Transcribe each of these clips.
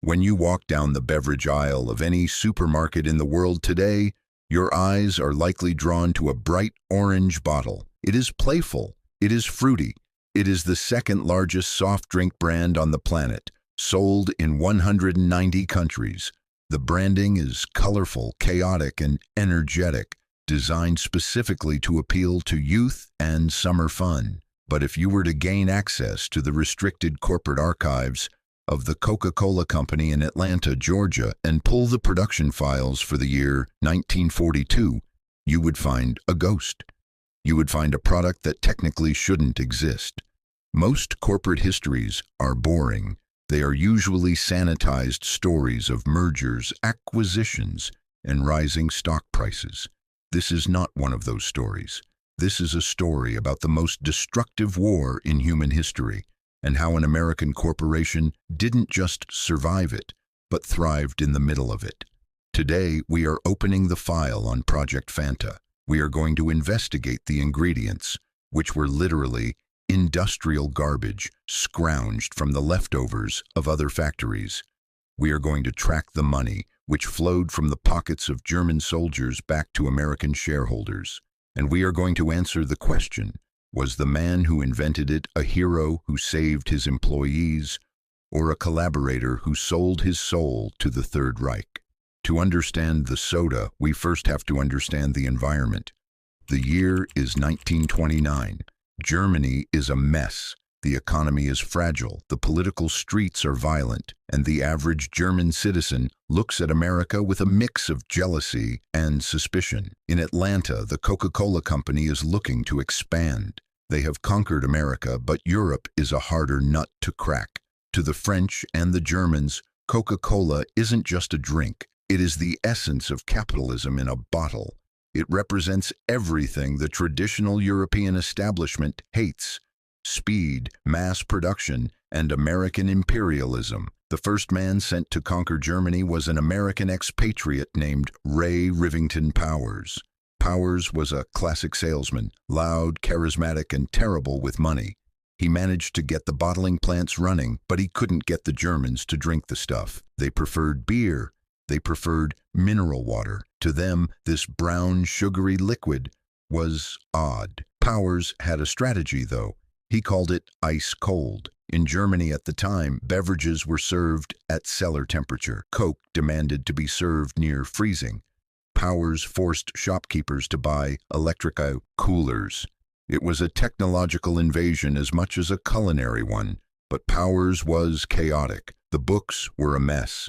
When you walk down the beverage aisle of any supermarket in the world today, your eyes are likely drawn to a bright orange bottle. It is playful. It is fruity. It is the second largest soft drink brand on the planet, sold in 190 countries. The branding is colorful, chaotic, and energetic, designed specifically to appeal to youth and summer fun. But if you were to gain access to the restricted corporate archives of the Coca-Cola Company in Atlanta, Georgia, and pull the production files for the year 1942, you would find a ghost. You would find a product that technically shouldn't exist. Most corporate histories are boring. They are usually sanitized stories of mergers, acquisitions, and rising stock prices. This is not one of those stories. This is a story about the most destructive war in human history, and how an American corporation didn't just survive it, but thrived in the middle of it. Today, we are opening the file on Project Fanta. We are going to investigate the ingredients, which were literally industrial garbage scrounged from the leftovers of other factories. We are going to track the money, which flowed from the pockets of German soldiers back to American shareholders. And we are going to answer the question, was the man who invented it a hero who saved his employees, or a collaborator who sold his soul to the Third Reich? To understand the soda, we first have to understand the environment. The year is 1929. Germany is a mess. The economy is fragile, the political streets are violent, and the average German citizen looks at America with a mix of jealousy and suspicion. In Atlanta, the Coca-Cola Company is looking to expand. They have conquered America, but Europe is a harder nut to crack. To the French and the Germans, Coca-Cola isn't just a drink. It is the essence of capitalism in a bottle. It represents everything the traditional European establishment hates: speed, mass production, and American imperialism. The first man sent to conquer Germany was an American expatriate named Ray Rivington Powers. Powers was a classic salesman, loud, charismatic, and terrible with money. He managed to get the bottling plants running, but he couldn't get the Germans to drink the stuff. They preferred beer. They preferred mineral water. To them, this brown, sugary liquid was odd. Powers had a strategy, though. He called it ice cold. In Germany at the time, beverages were served at cellar temperature. Coke demanded to be served near freezing. Powers forced shopkeepers to buy electric coolers. It was a technological invasion as much as a culinary one, but Powers was chaotic. The books were a mess,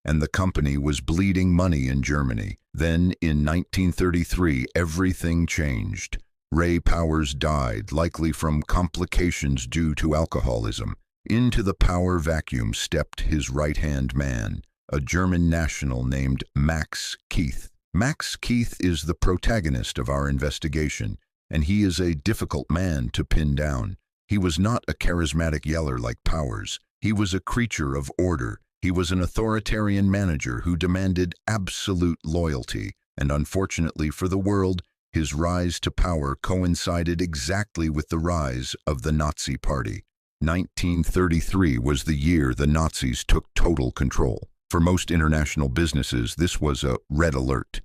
and the company was bleeding money in Germany. Then, in 1933, everything changed. Ray Powers died, likely from complications due to alcoholism. Into the power vacuum stepped his right-hand man, a German national named Max Keith. Max Keith is the protagonist of our investigation, and he is a difficult man to pin down. He was not a charismatic yeller like Powers. He was a creature of order. He was an authoritarian manager who demanded absolute loyalty, and unfortunately for the world, his rise to power coincided exactly with the rise of the Nazi Party. 1933 was the year the Nazis took total control. For most international businesses, this was a red alert.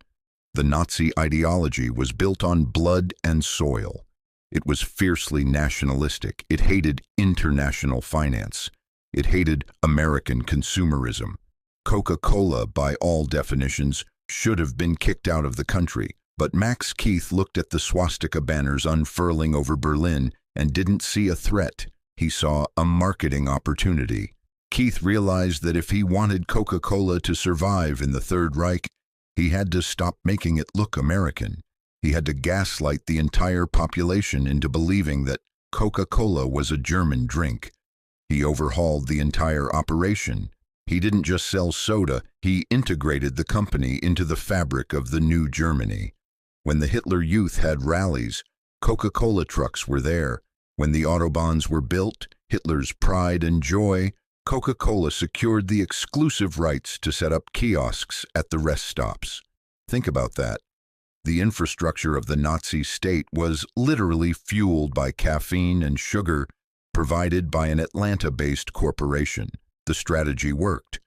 The Nazi ideology was built on blood and soil. It was fiercely nationalistic. It hated international finance. It hated American consumerism. Coca-Cola, by all definitions, should have been kicked out of the country. But Max Keith looked at the swastika banners unfurling over Berlin and didn't see a threat. He saw a marketing opportunity. Keith realized that if he wanted Coca-Cola to survive in the Third Reich, he had to stop making it look American. He had to gaslight the entire population into believing that Coca-Cola was a German drink. He overhauled the entire operation. He didn't just sell soda, he integrated the company into the fabric of the new Germany. When the Hitler Youth had rallies, Coca-Cola trucks were there. When the Autobahns were built, Hitler's pride and joy, Coca-Cola secured the exclusive rights to set up kiosks at the rest stops. Think about that. The infrastructure of the Nazi state was literally fueled by caffeine and sugar provided by an Atlanta-based corporation. The strategy worked.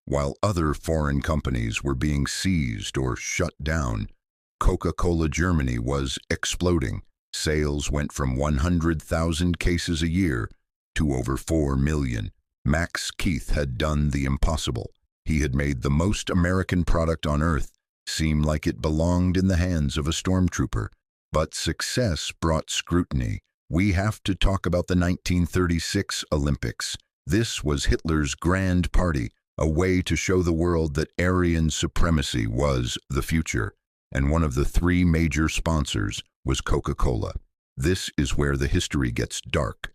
While other foreign companies were being seized or shut down, Coca-Cola Germany was exploding. Sales went from 100,000 cases a year to over 4 million. Max Keith had done the impossible. He had made the most American product on earth seem like it belonged in the hands of a stormtrooper. But success brought scrutiny. We have to talk about the 1936 Olympics. This was Hitler's grand party, a way to show the world that Aryan supremacy was the future. And one of the three major sponsors was Coca-Cola. This is where the history gets dark.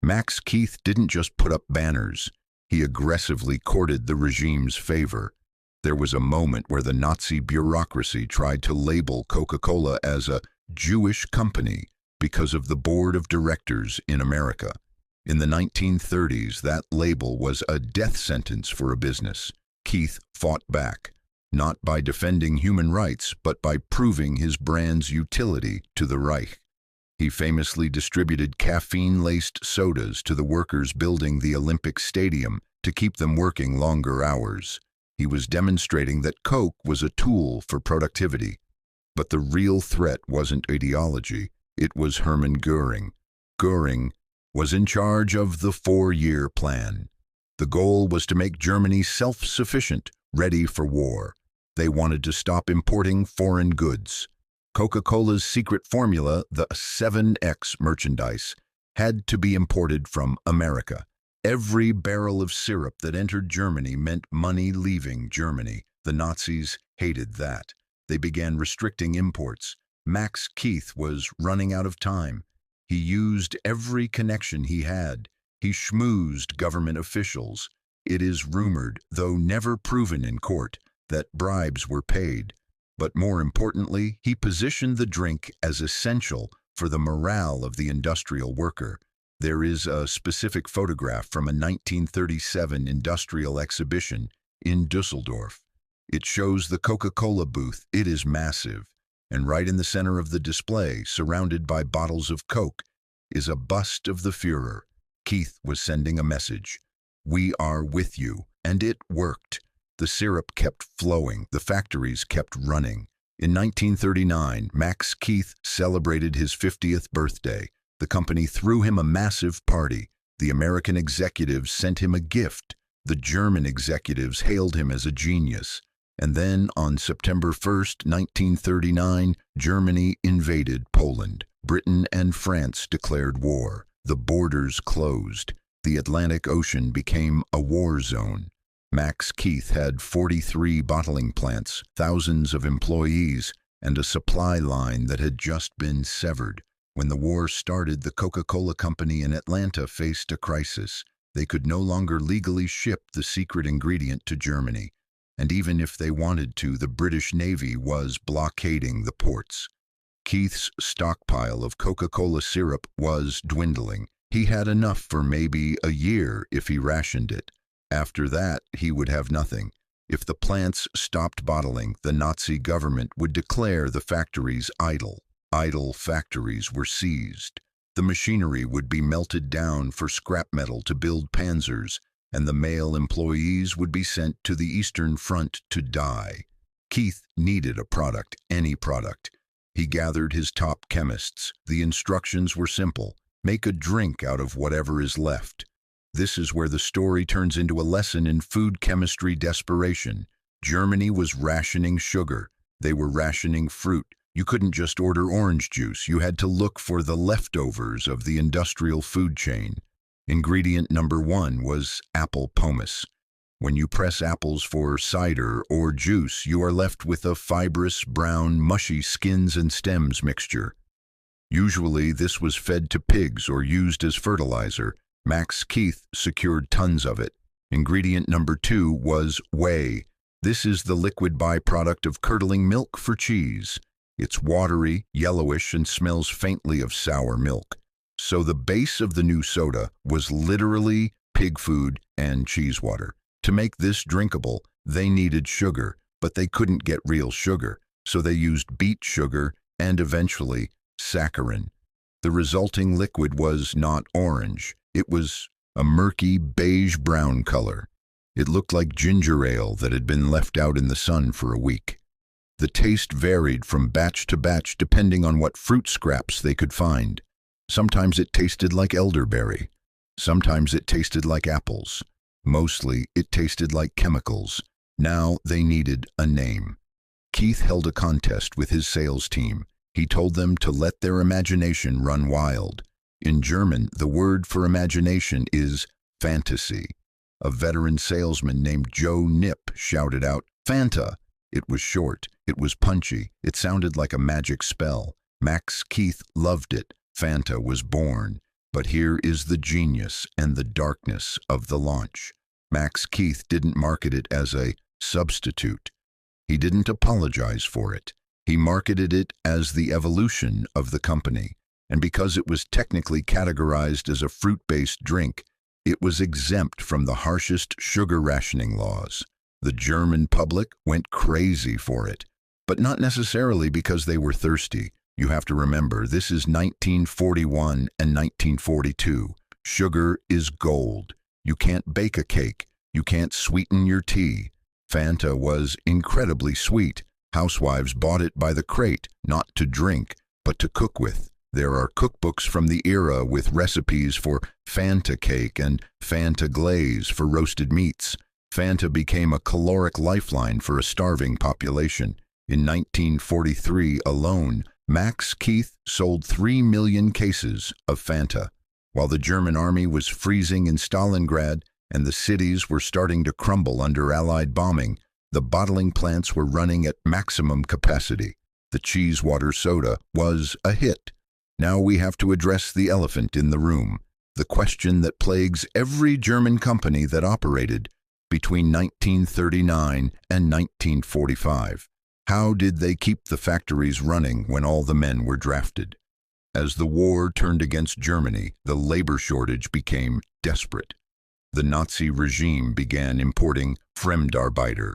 Max Keith didn't just put up banners. He aggressively courted the regime's favor. There was a moment where the Nazi bureaucracy tried to label Coca-Cola as a Jewish company because of the board of directors in America. In the 1930s, that label was a death sentence for a business. Keith fought back, not by defending human rights, but by proving his brand's utility to the Reich. He famously distributed caffeine-laced sodas to the workers building the Olympic Stadium to keep them working longer hours. He was demonstrating that Coke was a tool for productivity. But the real threat wasn't ideology, it was Hermann Göring. Göring was in charge of the 4-year plan. The goal was to make Germany self-sufficient, ready for war. They wanted to stop importing foreign goods. Coca-Cola's secret formula, the 7X merchandise, had to be imported from America. Every barrel of syrup that entered Germany meant money leaving Germany. The Nazis hated that. They began restricting imports. Max Keith was running out of time. He used every connection he had. He schmoozed government officials. It is rumored, though never proven in court, that bribes were paid. But more importantly, he positioned the drink as essential for the morale of the industrial worker. There is a specific photograph from a 1937 industrial exhibition in Düsseldorf. It shows the Coca-Cola booth. It is massive. And right in the center of the display, surrounded by bottles of Coke, is a bust of the Führer. Keith was sending a message. We are with you. And it worked. The syrup kept flowing. The factories kept running. In 1939, Max Keith celebrated his 50th birthday. The company threw him a massive party. The American executives sent him a gift. The German executives hailed him as a genius. And then, on September 1st, 1939, Germany invaded Poland. Britain and France declared war. The borders closed. The Atlantic Ocean became a war zone. Max Keith had 43 bottling plants, thousands of employees, and a supply line that had just been severed. When the war started, the Coca-Cola Company in Atlanta faced a crisis. They could no longer legally ship the secret ingredient to Germany. And even if they wanted to, the British Navy was blockading the ports. Keith's stockpile of Coca-Cola syrup was dwindling. He had enough for maybe a year if he rationed it. After that, he would have nothing. If the plants stopped bottling, the Nazi government would declare the factories idle. Idle factories were seized. The machinery would be melted down for scrap metal to build panzers, and the male employees would be sent to the Eastern Front to die. Keith needed a product, any product. He gathered his top chemists. The instructions were simple. Make a drink out of whatever is left. This is where the story turns into a lesson in food chemistry desperation. Germany was rationing sugar. They were rationing fruit. You couldn't just order orange juice. You had to look for the leftovers of the industrial food chain. Ingredient number 1 was apple pomace. When you press apples for cider or juice, you are left with a fibrous, brown, mushy skins and stems mixture. Usually, this was fed to pigs or used as fertilizer. Max Keith secured tons of it. Ingredient number 2 was whey. This is the liquid byproduct of curdling milk for cheese. It's watery, yellowish, and smells faintly of sour milk. So the base of the new soda was literally pig food and cheese water. To make this drinkable, they needed sugar, but they couldn't get real sugar, so they used beet sugar and eventually saccharin. The resulting liquid was not orange. It was a murky beige-brown color. It looked like ginger ale that had been left out in the sun for a week. The taste varied from batch to batch depending on what fruit scraps they could find. Sometimes it tasted like elderberry. Sometimes it tasted like apples. Mostly, it tasted like chemicals. Now they needed a name. Keith held a contest with his sales team. He told them to let their imagination run wild. In German, the word for imagination is fantasy. A veteran salesman named Joe Nip shouted out, "Fanta!" It was short, it was punchy, it sounded like a magic spell. Max Keith loved it. Fanta was born. But here is the genius and the darkness of the launch. Max Keith didn't market it as a substitute. He didn't apologize for it. He marketed it as the evolution of the company. And because it was technically categorized as a fruit-based drink, it was exempt from the harshest sugar rationing laws. The German public went crazy for it, but not necessarily because they were thirsty. You have to remember, this is 1941 and 1942. Sugar is gold. You can't bake a cake. You can't sweeten your tea. Fanta was incredibly sweet. Housewives bought it by the crate, not to drink, but to cook with. There are cookbooks from the era with recipes for Fanta cake and Fanta glaze for roasted meats. Fanta became a caloric lifeline for a starving population. In 1943 alone, Max Keith sold 3 million cases of Fanta. While the German army was freezing in Stalingrad and the cities were starting to crumble under Allied bombing, the bottling plants were running at maximum capacity. The cheese water soda was a hit. Now we have to address the elephant in the room, the question that plagues every German company that operated between 1939 and 1945. How did they keep the factories running when all the men were drafted? As the war turned against Germany, the labor shortage became desperate. The Nazi regime began importing Fremdarbeiter,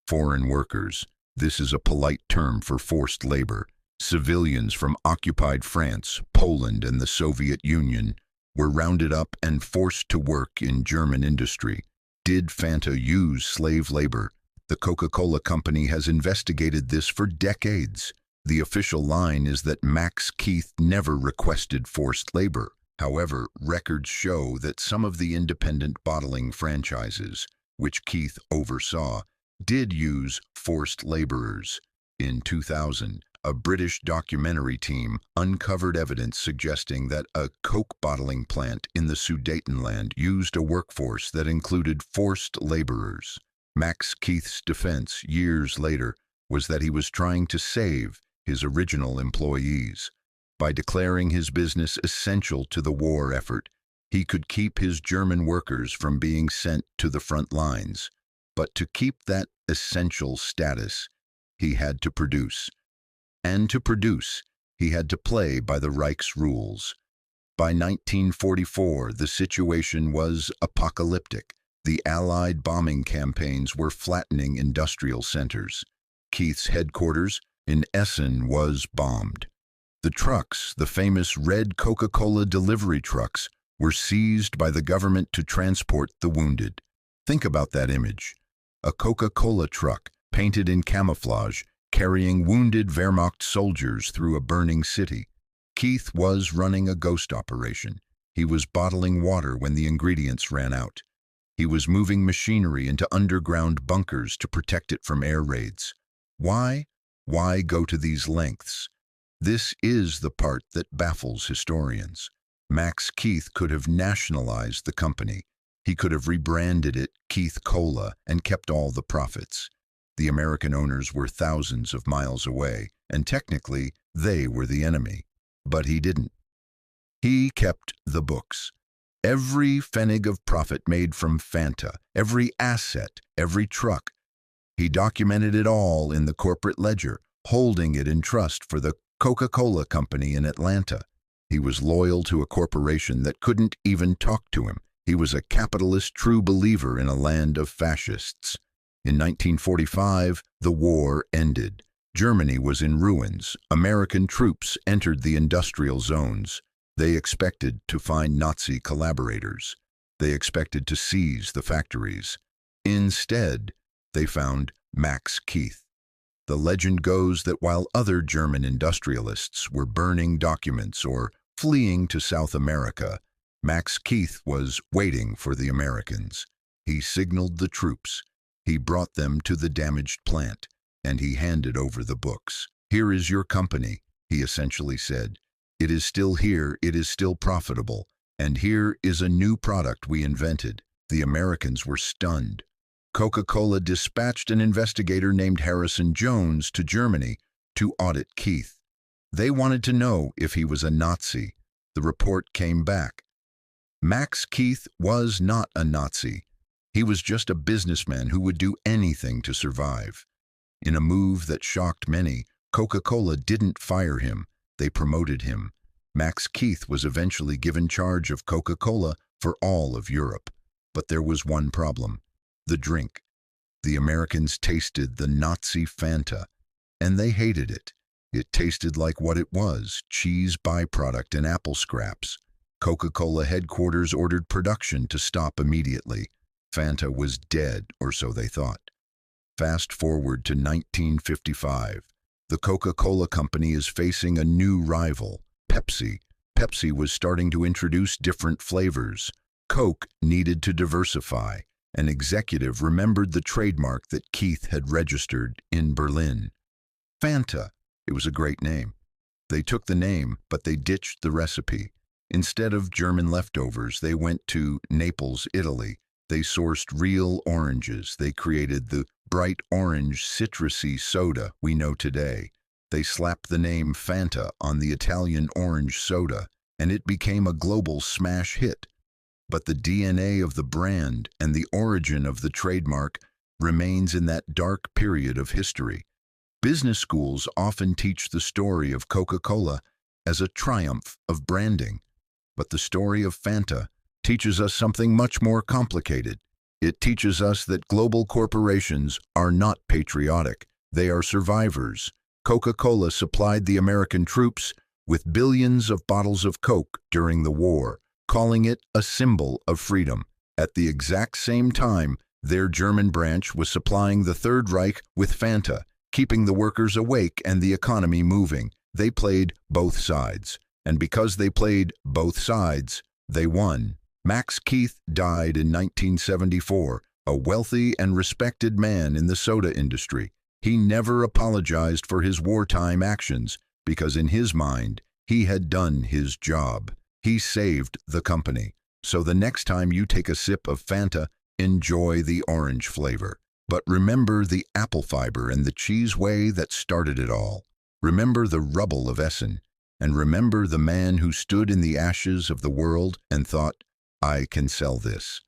foreign workers. This is a polite term for forced labor. Civilians from occupied France, Poland, and the Soviet Union were rounded up and forced to work in German industry. Did Fanta use slave labor? The Coca-Cola Company has investigated this for decades. The official line is that Max Keith never requested forced labor. However, records show that some of the independent bottling franchises, which Keith oversaw, did use forced laborers. In 2000, a British documentary team uncovered evidence suggesting that a Coke bottling plant in the Sudetenland used a workforce that included forced laborers. Max Keith's defense years later was that he was trying to save his original employees. By declaring his business essential to the war effort, he could keep his German workers from being sent to the front lines. But to keep that essential status, he had to produce. And to produce, he had to play by the Reich's rules. By 1944, the situation was apocalyptic. The Allied bombing campaigns were flattening industrial centers. Keith's headquarters in Essen was bombed. The trucks, the famous red Coca-Cola delivery trucks, were seized by the government to transport the wounded. Think about that image. A Coca-Cola truck, painted in camouflage, carrying wounded Wehrmacht soldiers through a burning city. Keith was running a ghost operation. He was bottling water when the ingredients ran out. He was moving machinery into underground bunkers to protect it from air raids. Why? Why go to these lengths? This is the part that baffles historians. Max Keith could have nationalized the company. He could have rebranded it Keith Cola and kept all the profits. The American owners were thousands of miles away, and technically, they were the enemy. But he didn't. He kept the books. Every pfennig of profit made from Fanta, every asset, every truck. He documented it all in the corporate ledger, holding it in trust for the Coca-Cola Company in Atlanta. He was loyal to a corporation that couldn't even talk to him. He was a capitalist true believer in a land of fascists. In 1945, the war ended. Germany was in ruins. American troops entered the industrial zones. They expected to find Nazi collaborators. They expected to seize the factories. Instead, they found Max Keith. The legend goes that while other German industrialists were burning documents or fleeing to South America, Max Keith was waiting for the Americans. He signaled the troops. He brought them to the damaged plant, and he handed over the books. "Here is your company," he essentially said. "It is still here, it is still profitable, and here is a new product we invented." The Americans were stunned. Coca-Cola dispatched an investigator named Harrison Jones to Germany to audit Keith. They wanted to know if he was a Nazi. The report came back. Max Keith was not a Nazi. He was just a businessman who would do anything to survive. In a move that shocked many, Coca-Cola didn't fire him. They promoted him. Max Keith was eventually given charge of Coca-Cola for all of Europe. But there was one problem: the drink. The Americans tasted the Nazi Fanta, and they hated it. It tasted like what it was: cheese byproduct and apple scraps. Coca-Cola headquarters ordered production to stop immediately. Fanta was dead, or so they thought. Fast forward to 1955. The Coca-Cola Company is facing a new rival, Pepsi. Pepsi was starting to introduce different flavors. Coke needed to diversify. An executive remembered the trademark that Keith had registered in Berlin. Fanta. It was a great name. They took the name, but they ditched the recipe. Instead of German leftovers, they went to Naples, Italy. They sourced real oranges. They created the bright orange citrusy soda we know today. They slapped the name Fanta on the Italian orange soda, and it became a global smash hit. But the DNA of the brand and the origin of the trademark remains in that dark period of history. Business schools often teach the story of Coca-Cola as a triumph of branding. But the story of Fanta teaches us something much more complicated. It teaches us that global corporations are not patriotic. They are survivors. Coca-Cola supplied the American troops with billions of bottles of Coke during the war, calling it a symbol of freedom. At the exact same time, their German branch was supplying the Third Reich with Fanta, keeping the workers awake and the economy moving. They played both sides. And because they played both sides, they won. Max Keith died in 1974, a wealthy and respected man in the soda industry. He never apologized for his wartime actions because in his mind, he had done his job. He saved the company. So the next time you take a sip of Fanta, enjoy the orange flavor. But remember the apple fiber and the cheese whey that started it all. Remember the rubble of Essen. And remember the man who stood in the ashes of the world and thought, "I can sell this."